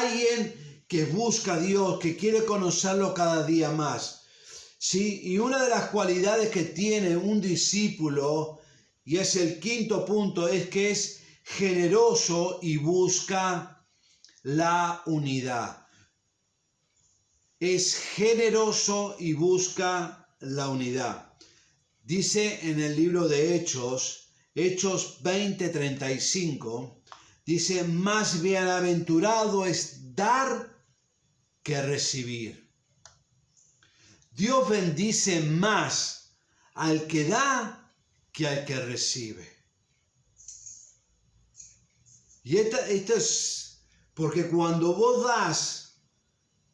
alguien que busca a Dios, que quiere conocerlo cada día más. ¿Sí? Y una de las cualidades que tiene un discípulo, y es el quinto punto, es que es generoso y busca la unidad. Es generoso y busca la unidad. Dice en el libro de Hechos 20:35, dice, más bienaventurado es dar que recibir. Dios bendice más al que da que al que recibe. Y esto es porque cuando vos das,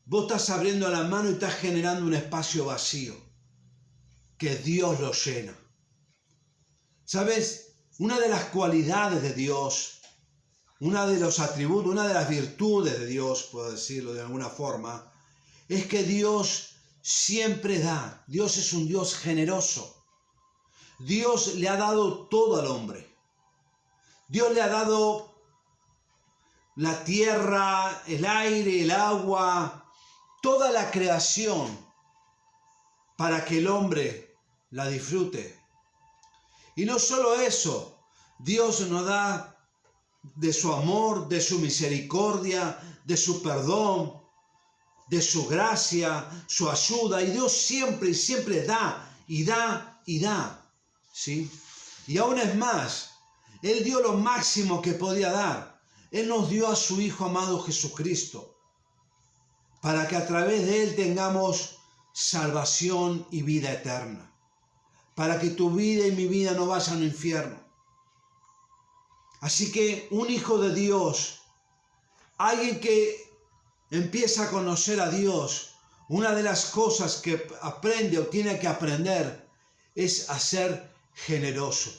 vos estás abriendo la mano y estás generando un espacio vacío que Dios lo llena. ¿Sabes? Una de las cualidades de Dios, una de los atributos, una de las virtudes de Dios, puedo decirlo de alguna forma, es que Dios siempre da. Dios es un Dios generoso. Dios le ha dado todo al hombre. Dios le ha dado la tierra, el aire, el agua, toda la creación para que el hombre la disfrute. Y no solo eso, Dios nos da de su amor, de su misericordia, de su perdón, de su gracia, su ayuda, y Dios siempre y siempre da, y da, y da, ¿sí? Y aún es más, Él dio lo máximo que podía dar. Él nos dio a su Hijo amado Jesucristo, para que a través de Él tengamos salvación y vida eterna, para que tu vida y mi vida no vayan al infierno. Así que un hijo de Dios, alguien que empieza a conocer a Dios, una de las cosas que aprende o tiene que aprender es a ser generoso,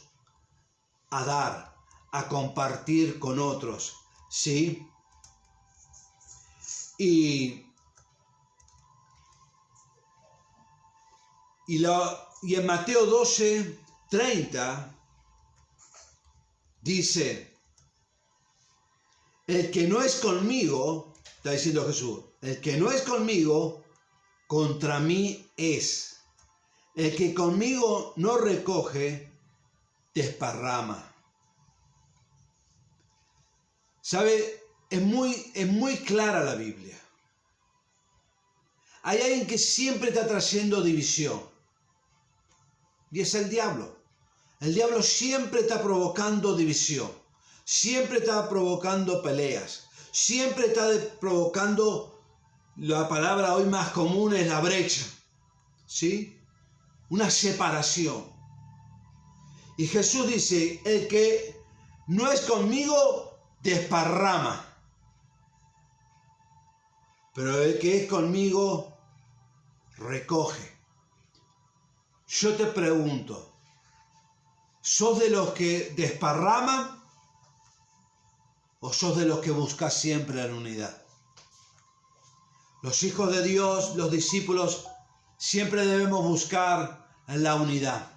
a dar, a compartir con otros, ¿sí? Y en Mateo 12:30 dice, el que no es conmigo, está diciendo Jesús, el que no es conmigo, contra mí es. El que conmigo no recoge, desparrama. ¿Sabe? Es muy clara la Biblia. Hay alguien que siempre está trayendo división. Y es el diablo. El diablo siempre está provocando división. Siempre está provocando peleas. Siempre está provocando, la palabra hoy más común es la brecha. ¿Sí? Una separación. Y Jesús dice, el que no es conmigo, desparrama. Pero el que es conmigo, recoge. Yo te pregunto, ¿sos de los que desparraman o sos de los que buscas siempre la unidad? Los hijos de Dios, los discípulos, siempre debemos buscar la unidad.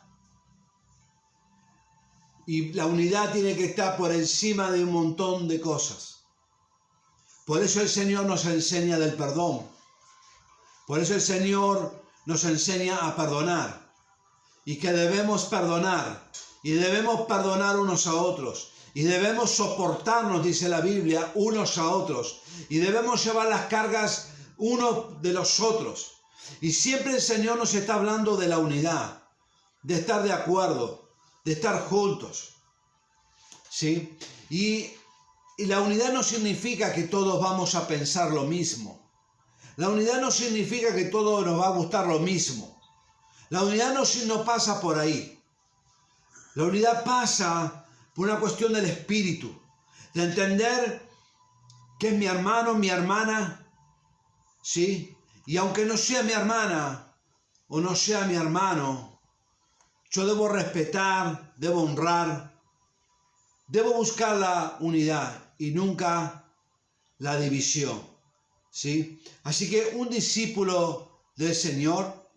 Y la unidad tiene que estar por encima de un montón de cosas. Por eso el Señor nos enseña del perdón. Por eso el Señor nos enseña a perdonar. Y que debemos perdonar. Y debemos perdonar unos a otros. Y debemos soportarnos, dice la Biblia, unos a otros. Y debemos llevar las cargas unos de los otros. Y siempre el Señor nos está hablando de la unidad. De estar de acuerdo. De estar juntos. ¿Sí? Y la unidad no significa que todos vamos a pensar lo mismo. La unidad no significa que todos nos va a gustar lo mismo. La unidad no pasa por ahí. La unidad pasa por una cuestión del espíritu, de entender que es mi hermano, mi hermana, ¿sí? Y aunque no sea mi hermana o no sea mi hermano, yo debo respetar, debo honrar, debo buscar la unidad y nunca la división, ¿sí? Así que un discípulo del Señor,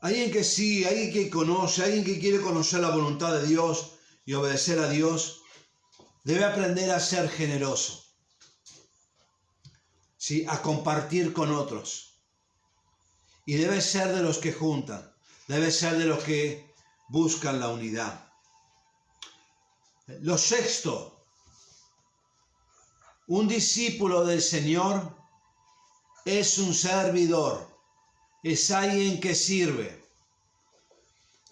alguien que sí, alguien que conoce, alguien que quiere conocer la voluntad de Dios y obedecer a Dios, debe aprender a ser generoso. ¿sí?, a compartir con otros. Y debe ser de los que juntan, debe ser de los que buscan la unidad. Lo sexto, un discípulo del Señor es un servidor, es alguien que sirve.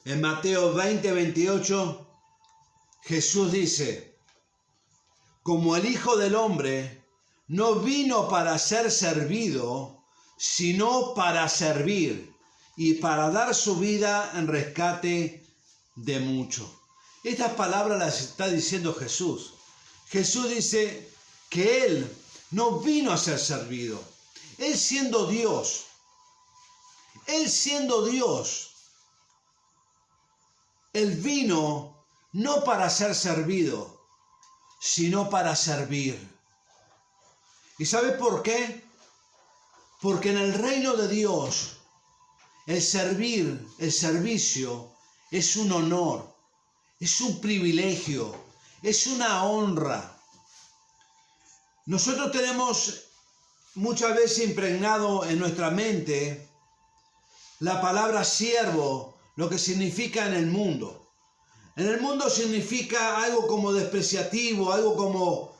En Mateo 20:28, Jesús dice: como el Hijo del Hombre no vino para ser servido, sino para servir y para dar su vida en rescate de muchos. Estas palabras las está diciendo Jesús. Jesús dice que Él no vino a ser servido. Él siendo Dios, Él vino no para ser servido, sino para servir. ¿Y sabe por qué? Porque en el reino de Dios, el servir, el servicio, es un honor, es un privilegio, es una honra. Nosotros tenemos muchas veces impregnado en nuestra mente la palabra siervo, lo que significa en el mundo. En el mundo significa algo como despreciativo, algo como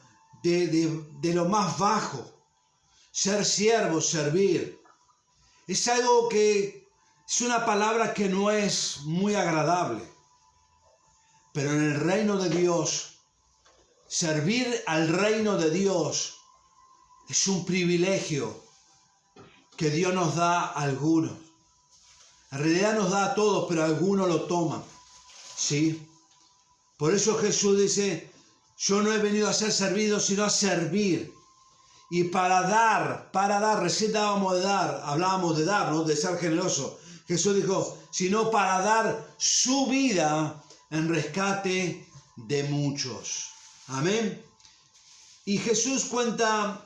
de lo más bajo. Ser siervo, servir. Es algo que es una palabra que no es muy agradable. Pero en el reino de Dios, servir al reino de Dios es un privilegio que Dios nos da a algunos. En realidad nos da a todos, pero algunos lo toman. ¿Sí? Por eso Jesús dice: yo no he venido a ser servido, sino a servir. Y para dar, recién hablábamos de dar, ¿no?, de ser generoso. Jesús dijo: sino para dar su vida en rescate de muchos. Amén. Y Jesús cuenta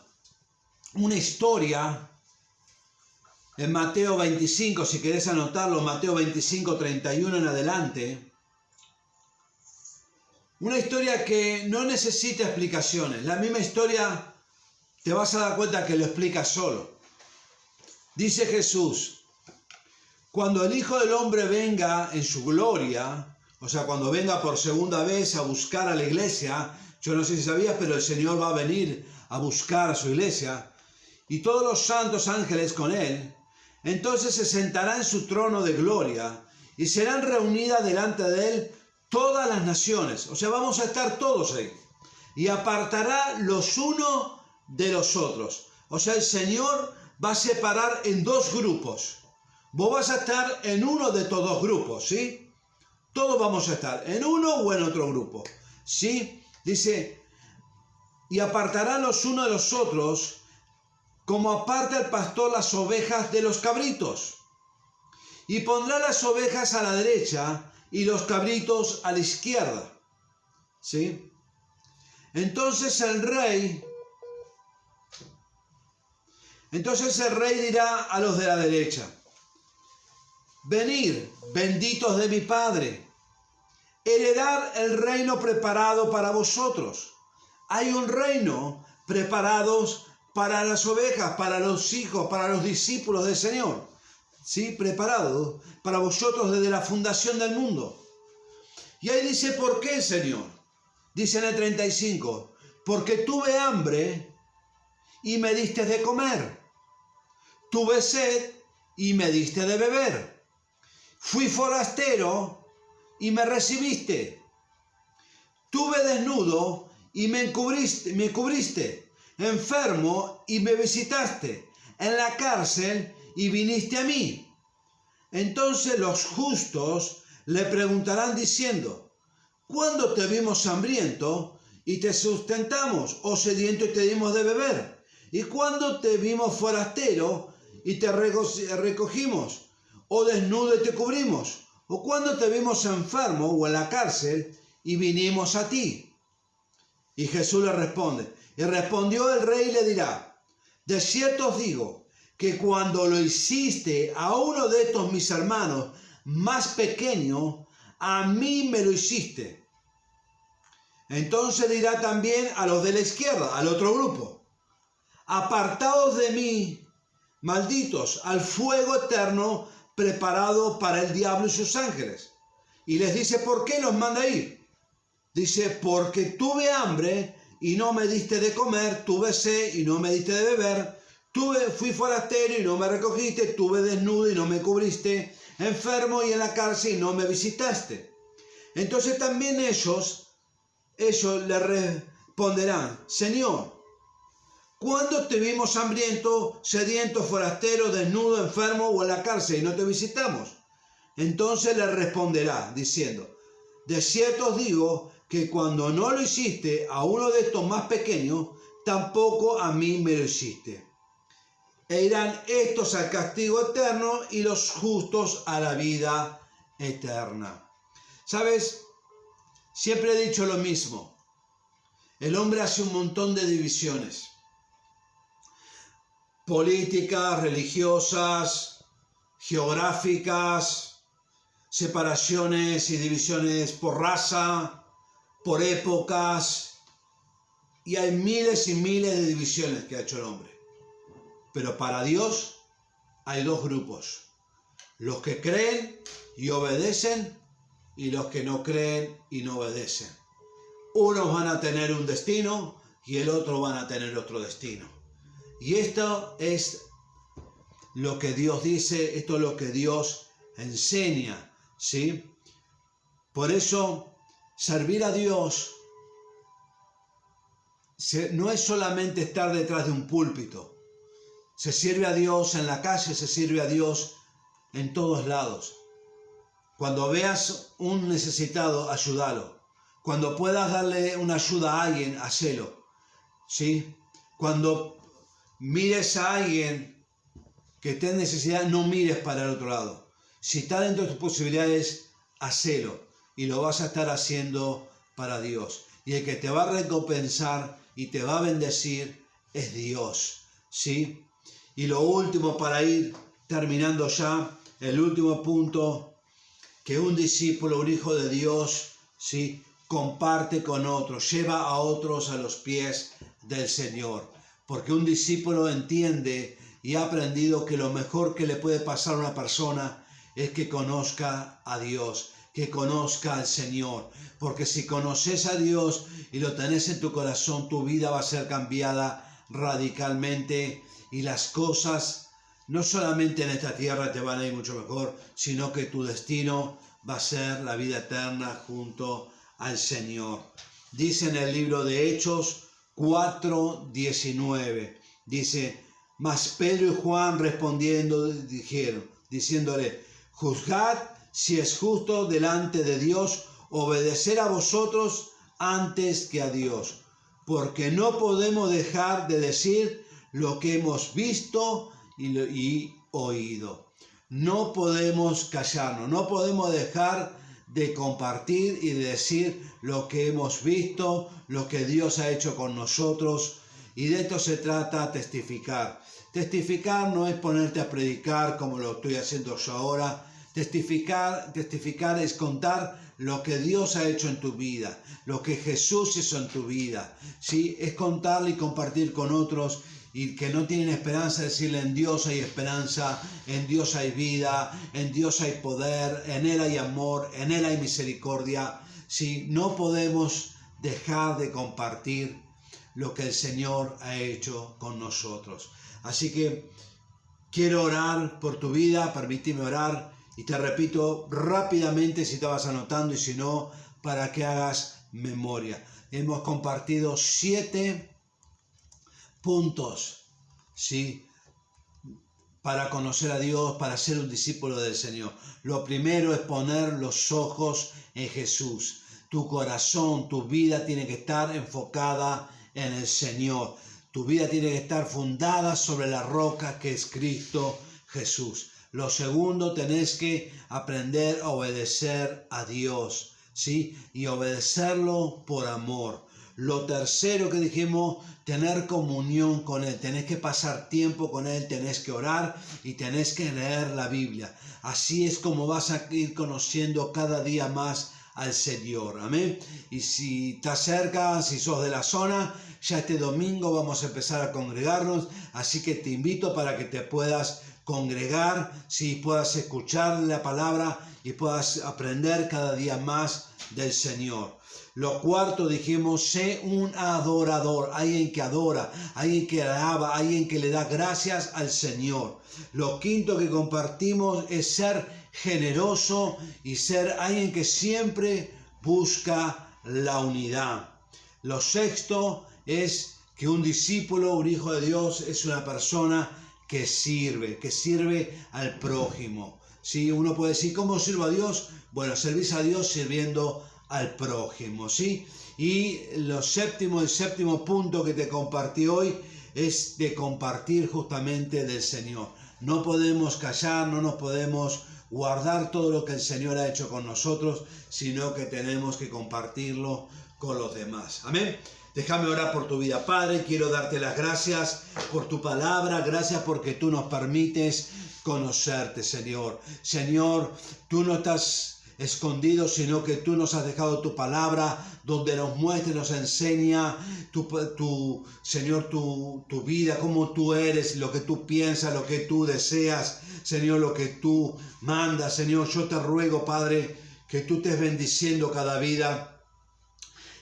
una historia en Mateo 25, si querés anotarlo, Mateo 25, 31 en adelante. Una historia que no necesita explicaciones. La misma historia te vas a dar cuenta que lo explica solo. Dice Jesús: cuando el Hijo del Hombre venga en su gloria, o sea, cuando venga por segunda vez a buscar a la iglesia, yo no sé si sabías, pero el Señor va a venir a buscar a su iglesia, y todos los santos ángeles con él, entonces se sentará en su trono de gloria, y serán reunidas delante de él todas las naciones. O sea, vamos a estar todos ahí. Y apartará los unos de los otros. O sea, el Señor va a separar en dos grupos. Vos vas a estar en uno de estos dos grupos, ¿sí? Todos vamos a estar en uno o en otro grupo, ¿sí? Dice: y apartará los unos de los otros, como aparta el pastor las ovejas de los cabritos. Y pondrá las ovejas a la derecha y los cabritos a la izquierda, ¿sí? Entonces el rey dirá a los de la derecha: venid, benditos de mi Padre, heredad el reino preparado para vosotros. Hay un reino preparado para las ovejas, para los hijos, para los discípulos del Señor, ¿sí? Preparado para vosotros desde la fundación del mundo. Y ahí dice: ¿por qué, Señor? Dice en el 35: porque tuve hambre y me diste de comer, tuve sed y me diste de beber, fui forastero y me recibiste, tuve desnudo y me cubriste, enfermo y me visitaste, en la cárcel y viniste a mí. Entonces los justos le preguntarán diciendo: ¿cuándo te vimos hambriento y te sustentamos, o sediento y te dimos de beber? ¿Y cuándo te vimos forastero y te recogimos, o desnudo y te cubrimos? ¿O cuándo te vimos enfermo o en la cárcel y vinimos a ti? Y Jesús le responde: y respondió el rey y le dirá: de cierto os digo que cuando lo hiciste a uno de estos mis hermanos más pequeño, a mí me lo hiciste. Entonces dirá también a los de la izquierda, al otro grupo: apartaos de mí, malditos, al fuego eterno preparado para el diablo y sus ángeles. Y les dice, ¿por qué los manda ir? Dice, porque tuve hambre y no me diste de comer, tuve sed y no me diste de beber, fui forastero y no me recogiste, tuve desnudo y no me cubriste, enfermo y en la cárcel y no me visitaste. Entonces también ellos le responderán, Señor, ¿cuándo te vimos hambriento, sediento, forastero, desnudo, enfermo o en la cárcel y no te visitamos? Entonces le responderá diciendo, de cierto os digo que cuando no lo hiciste a uno de estos más pequeños, tampoco a mí me lo hiciste. E irán estos al castigo eterno y los justos a la vida eterna. ¿Sabes? Siempre he dicho lo mismo. El hombre hace un montón de divisiones. Políticas, religiosas, geográficas, separaciones y divisiones por raza, por épocas, y hay miles y miles de divisiones que ha hecho el hombre. Pero para Dios hay dos grupos, los que creen y obedecen y los que no creen y no obedecen. Unos van a tener un destino y el otro van a tener otro destino. Y esto es lo que Dios dice, esto es lo que Dios enseña, ¿sí? Por eso, servir a Dios no es solamente estar detrás de un púlpito. Se sirve a Dios en la calle, se sirve a Dios en todos lados. Cuando veas un necesitado, ayúdalo. Cuando puedas darle una ayuda a alguien, hacelo, ¿sí? Cuando mires a alguien que esté en necesidad, no mires para el otro lado. Si está dentro de tus posibilidades, hacelo. Y lo vas a estar haciendo para Dios. Y el que te va a recompensar y te va a bendecir es Dios, ¿sí? Y lo último, para ir terminando ya, el último punto, que un discípulo, un hijo de Dios, ¿sí?, comparte con otros, lleva a otros a los pies del Señor. Porque un discípulo entiende y ha aprendido que lo mejor que le puede pasar a una persona es que conozca a Dios, que conozca al Señor. Porque si conoces a Dios y lo tenés en tu corazón, tu vida va a ser cambiada radicalmente y las cosas no solamente en esta tierra te van a ir mucho mejor, sino que tu destino va a ser la vida eterna junto al Señor. Dice en el libro de Hechos 4:19, dice, mas Pedro y Juan respondiendo dijeron, diciéndole, juzgad si es justo delante de Dios obedecer a vosotros antes que a Dios, porque no podemos dejar de decir lo que hemos visto y oído. No podemos callarnos, no podemos dejar de compartir y de decir lo que hemos visto, lo que Dios ha hecho con nosotros. Y de esto se trata, testificar. Testificar no es ponerte a predicar como lo estoy haciendo yo ahora. Testificar es contar lo que Dios ha hecho en tu vida, lo que Jesús hizo en tu vida, ¿sí? Es contarle y compartir con otros y que no tienen esperanza, decirle en Dios hay esperanza, en Dios hay vida, en Dios hay poder, en Él hay amor, en Él hay misericordia. ¿Sí? No podemos dejar de compartir lo que el Señor ha hecho con nosotros. Así que quiero orar por tu vida, permíteme orar. Y te repito rápidamente si te vas anotando y si no, para que hagas memoria. Hemos compartido 7 puntos, ¿sí?, para conocer a Dios, para ser un discípulo del Señor. Lo primero es poner los ojos en Jesús. Tu corazón, tu vida tiene que estar enfocada en el Señor. Tu vida tiene que estar fundada sobre la roca que es Cristo Jesús. Lo segundo, tenés que aprender a obedecer a Dios, ¿sí? Y obedecerlo por amor. Lo tercero que dijimos, tener comunión con Él. Tenés que pasar tiempo con Él, tenés que orar y tenés que leer la Biblia. Así es como vas a ir conociendo cada día más al Señor. Amén. Y si estás cerca, si sos de la zona, ya este domingo vamos a empezar a congregarnos. Así que te invito para que te puedas congregar, si puedas escuchar la palabra y puedas aprender cada día más del Señor. Lo cuarto dijimos, sé un adorador, alguien que adora, alguien que alaba, alguien que le da gracias al Señor. Lo quinto que compartimos es ser generoso y ser alguien que siempre busca la unidad. Lo sexto es que un discípulo, un hijo de Dios, es una persona que sirve al prójimo. ¿Sí? Uno puede decir, ¿cómo sirvo a Dios? Bueno, servís a Dios sirviendo al prójimo, ¿sí? Y el séptimo punto que te compartí hoy es de compartir justamente del Señor. No podemos callar, no nos podemos guardar todo lo que el Señor ha hecho con nosotros, sino que tenemos que compartirlo con los demás. Amén. Déjame orar por tu vida, Padre. Quiero darte las gracias por tu palabra. Gracias porque tú nos permites conocerte, Señor. Señor, tú no estás escondido, sino que tú nos has dejado tu palabra, donde nos muestra, nos enseña Señor, tu vida, cómo tú eres, lo que tú piensas, lo que tú deseas, Señor, lo que tú mandas. Señor, yo te ruego, Padre, que tú estés bendiciendo cada vida,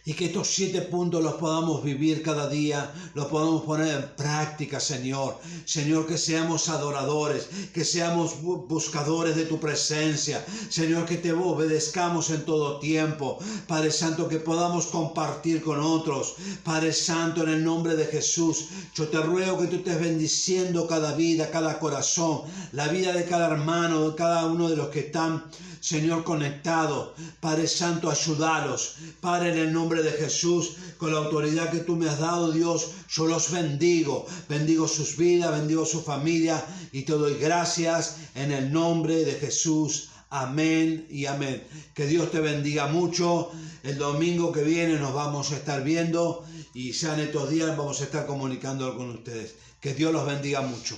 y que estos 7 puntos los podamos vivir cada día, los podamos poner en práctica, Señor. Señor, que seamos adoradores, que seamos buscadores de tu presencia. Señor, que te obedezcamos en todo tiempo. Padre Santo, que podamos compartir con otros. Padre Santo, en el nombre de Jesús, yo te ruego que tú estés bendiciendo cada vida, cada corazón, la vida de cada hermano, de cada uno de los que están, Señor, conectado. Padre Santo, ayúdalos. Padre, en el nombre de Jesús, con la autoridad que tú me has dado, Dios, yo los bendigo. Bendigo sus vidas, bendigo su familia y te doy gracias en el nombre de Jesús. Amén y amén. Que Dios te bendiga mucho. El domingo que viene nos vamos a estar viendo y ya en estos días vamos a estar comunicando con ustedes. Que Dios los bendiga mucho.